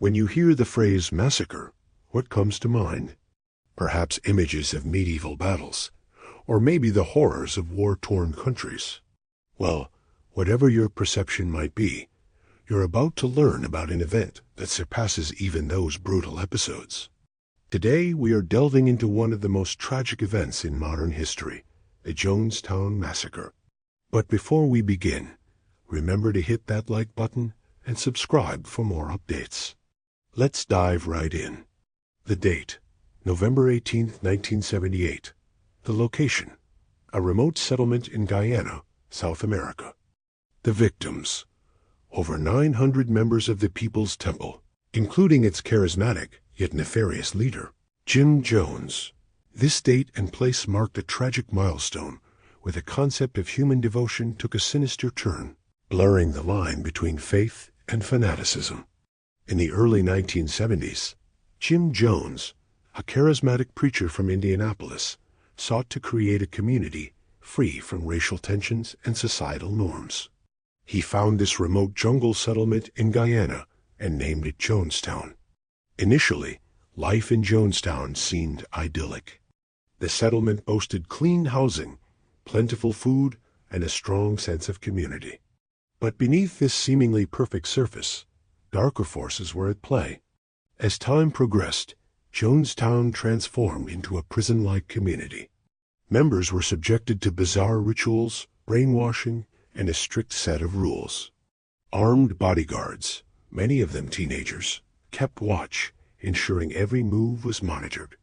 When you hear the phrase massacre, what comes to mind? Perhaps images of medieval battles, or maybe the horrors of war-torn countries. Well, whatever your perception might be, you're about to learn about an event that surpasses even those brutal episodes. Today, we are delving into one of the most tragic events in modern history, the Jonestown Massacre. But before we begin, remember to hit that like button and subscribe for more updates. Let's dive right in. The date, November 18, 1978. The location, a remote settlement in Guyana, South America. The victims, over 900 members of the People's Temple, including its charismatic yet nefarious leader, Jim Jones. This date and place marked a tragic milestone where the concept of human devotion took a sinister turn, blurring the line between faith and fanaticism. In the early 1970s, Jim Jones, a charismatic preacher from Indianapolis, sought to create a community free from racial tensions and societal norms. He found this remote jungle settlement in Guyana and named it Jonestown. Initially, life in Jonestown seemed idyllic. The settlement boasted clean housing, plentiful food, and a strong sense of community. But beneath this seemingly perfect surface, darker forces were at play. As time progressed, Jonestown transformed into a prison-like community. Members were subjected to bizarre rituals, brainwashing, and a strict set of rules. Armed bodyguards, many of them teenagers, kept watch, ensuring every move was monitored.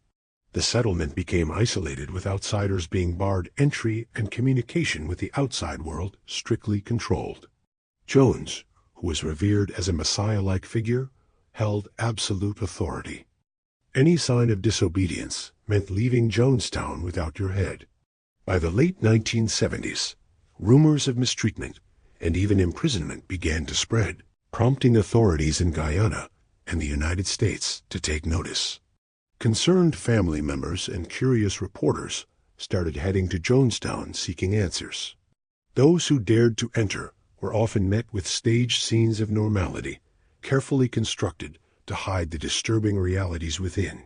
The settlement became isolated, with outsiders being barred entry and communication with the outside world strictly controlled. Jones, who was revered as a messiah-like figure, held absolute authority. Any sign of disobedience meant leaving Jonestown without your head. By the late 1970s, rumors of mistreatment and even imprisonment began to spread, prompting authorities in Guyana and the United States to take notice. Concerned family members and curious reporters started heading to Jonestown seeking answers. Those who dared to enter were often met with staged scenes of normality, carefully constructed to hide the disturbing realities within.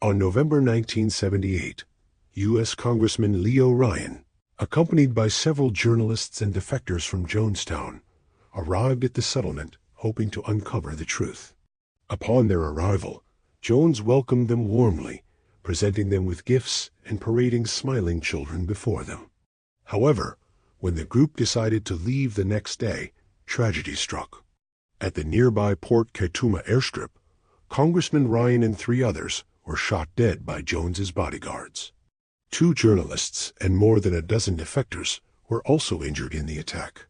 On November 1978, U.S. Congressman Leo Ryan, accompanied by several journalists and defectors from Jonestown, arrived at the settlement hoping to uncover the truth. Upon their arrival, Jones welcomed them warmly, presenting them with gifts and parading smiling children before them. However, when the group decided to leave the next day, tragedy struck. At the nearby Port Kaituma airstrip, Congressman Ryan and 3 others were shot dead by Jones's bodyguards. 2 journalists and more than a dozen defectors were also injured in the attack.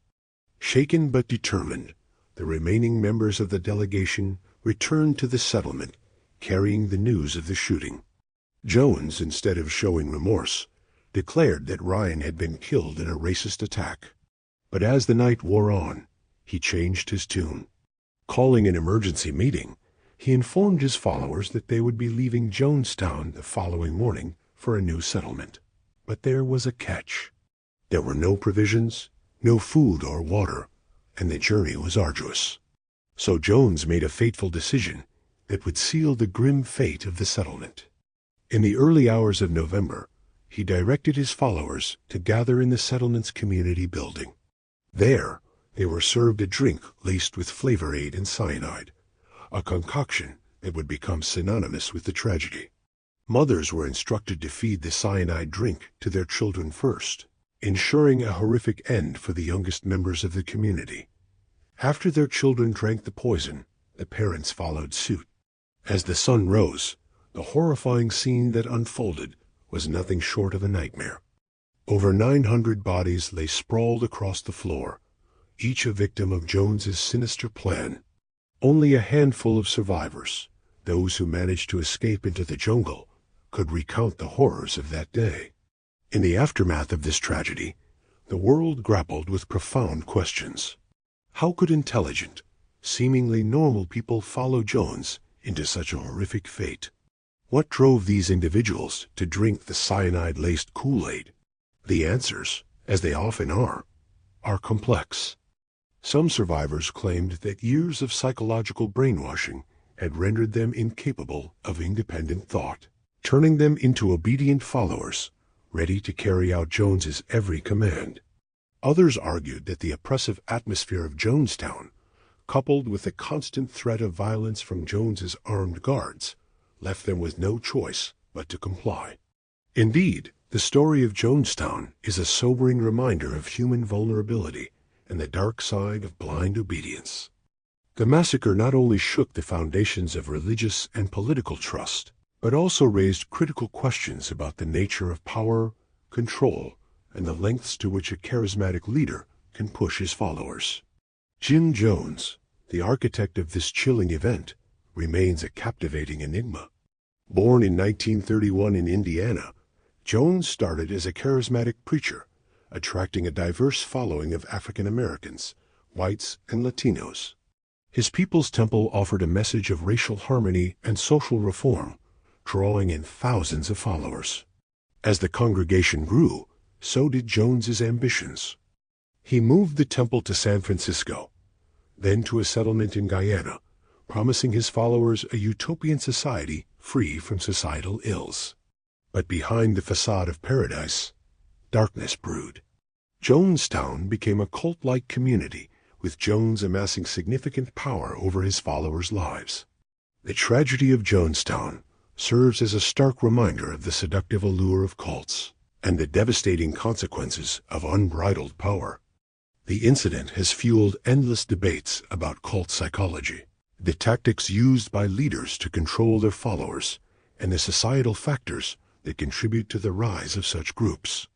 Shaken but determined, the remaining members of the delegation returned to the settlement, carrying the news of the shooting. Jones, instead of showing remorse, declared that Ryan had been killed in a racist attack. But as the night wore on, he changed his tune. Calling an emergency meeting, he informed his followers that they would be leaving Jonestown the following morning for a new settlement. But there was a catch. There were no provisions, no food or water, and the journey was arduous. So Jones made a fateful decision that would seal the grim fate of the settlement. In the early hours of November, he directed his followers to gather in the settlement's community building. There, they were served a drink laced with flavor aid and cyanide, a concoction that would become synonymous with the tragedy. Mothers were instructed to feed the cyanide drink to their children first, ensuring a horrific end for the youngest members of the community. After their children drank the poison, the parents followed suit. As the sun rose, the horrifying scene that unfolded was nothing short of a nightmare. Over 900 bodies lay sprawled across the floor, each a victim of Jones's sinister plan. Only a handful of survivors, those who managed to escape into the jungle, could recount the horrors of that day. In the aftermath of this tragedy, the world grappled with profound questions. How could intelligent, seemingly normal people follow Jones into such a horrific fate? What drove these individuals to drink the cyanide-laced Kool-Aid? The answers, as they often are complex. Some survivors claimed that years of psychological brainwashing had rendered them incapable of independent thought, turning them into obedient followers, ready to carry out Jones's every command. Others argued that the oppressive atmosphere of Jonestown, coupled with the constant threat of violence from Jones's armed guards, left them with no choice but to comply. Indeed, the story of Jonestown is a sobering reminder of human vulnerability and the dark side of blind obedience. The massacre not only shook the foundations of religious and political trust, but also raised critical questions about the nature of power, control, and the lengths to which a charismatic leader can push his followers. Jim Jones, the architect of this chilling event, remains a captivating enigma. Born in 1931 in Indiana, Jones started as a charismatic preacher, attracting a diverse following of African Americans, whites, and Latinos. His People's Temple offered a message of racial harmony and social reform, drawing in thousands of followers. As the congregation grew, so did Jones's ambitions. He moved the temple to San Francisco, then to a settlement in Guyana, promising his followers a utopian society free from societal ills. But behind the facade of paradise, darkness brewed. Jonestown became a cult-like community, with Jones amassing significant power over his followers' lives. The tragedy of Jonestown serves as a stark reminder of the seductive allure of cults and the devastating consequences of unbridled power. The incident has fueled endless debates about cult psychology, the tactics used by leaders to control their followers, and the societal factors that contribute to the rise of such groups.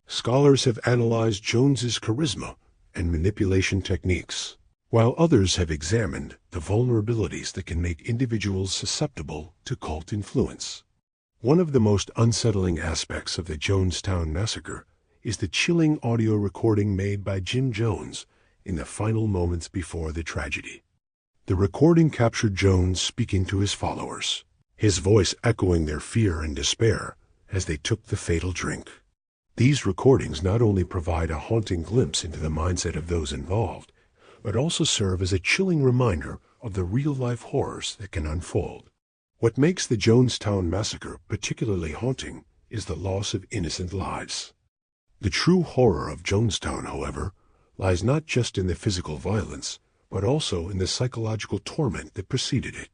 Scholars have analyzed Jones's charisma and manipulation techniques, while others have examined the vulnerabilities that can make individuals susceptible to cult influence. One of the most unsettling aspects of the Jonestown Massacre is the chilling audio recording made by Jim Jones in the final moments before the tragedy. The recording captured Jones speaking to his followers, his voice echoing their fear and despair as they took the fatal drink. These recordings not only provide a haunting glimpse into the mindset of those involved, but also serve as a chilling reminder of the real-life horrors that can unfold. What makes the Jonestown Massacre particularly haunting is the loss of innocent lives. The true horror of Jonestown, however, lies not just in the physical violence, but also in the psychological torment that preceded it.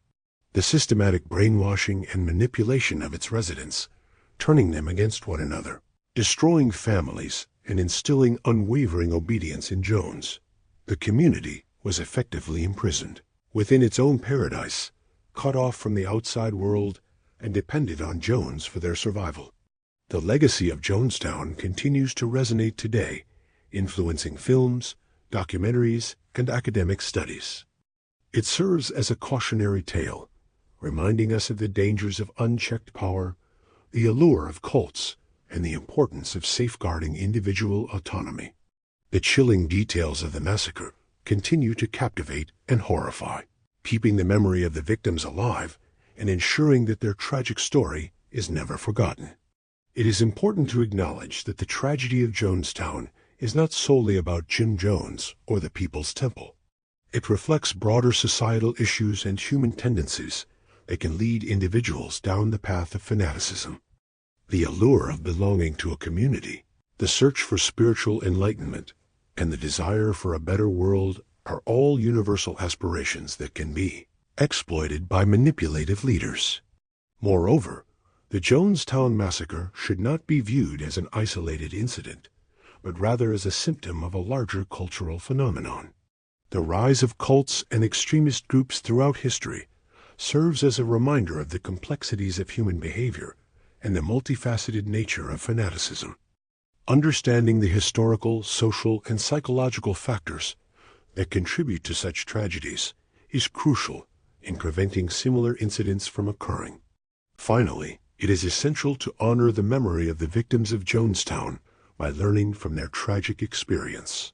The systematic brainwashing and manipulation of its residents, turning them against one another, destroying families, and instilling unwavering obedience in Jones. The community was effectively imprisoned within its own paradise, cut off from the outside world, and depended on Jones for their survival. The legacy of Jonestown continues to resonate today, influencing films, documentaries, and academic studies. It serves as a cautionary tale, reminding us of the dangers of unchecked power, the allure of cults, and the importance of safeguarding individual autonomy. The chilling details of the massacre continue to captivate and horrify, keeping the memory of the victims alive and ensuring that their tragic story is never forgotten. It is important to acknowledge that the tragedy of Jonestown is not solely about Jim Jones or the People's Temple. It reflects broader societal issues and human tendencies that can lead individuals down the path of fanaticism. The allure of belonging to a community, the search for spiritual enlightenment, and the desire for a better world are all universal aspirations that can be exploited by manipulative leaders. Moreover, the Jonestown Massacre should not be viewed as an isolated incident, but rather as a symptom of a larger cultural phenomenon. The rise of cults and extremist groups throughout history serves as a reminder of the complexities of human behavior and the multifaceted nature of fanaticism. Understanding the historical, social, and psychological factors that contribute to such tragedies is crucial in preventing similar incidents from occurring. Finally, it is essential to honor the memory of the victims of Jonestown by learning from their tragic experience.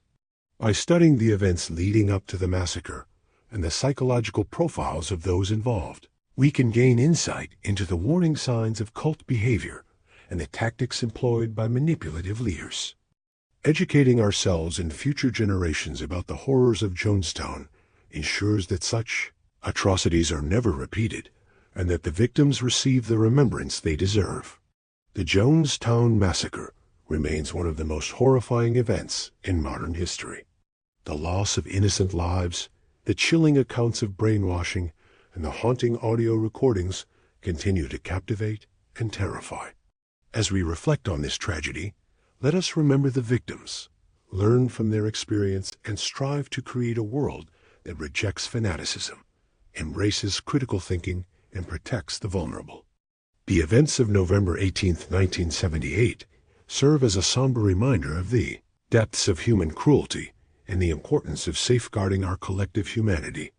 By studying the events leading up to the massacre and the psychological profiles of those involved, we can gain insight into the warning signs of cult behavior and the tactics employed by manipulative leaders. Educating ourselves and future generations about the horrors of Jonestown ensures that such atrocities are never repeated, and that the victims receive the remembrance they deserve. The Jonestown Massacre remains one of the most horrifying events in modern history. The loss of innocent lives, the chilling accounts of brainwashing, and the haunting audio recordings continue to captivate and terrify. As we reflect on this tragedy, let us remember the victims, learn from their experience, and strive to create a world that rejects fanaticism, embraces critical thinking, and protects the vulnerable. The events of November 18, 1978, serve as a somber reminder of the depths of human cruelty and the importance of safeguarding our collective humanity.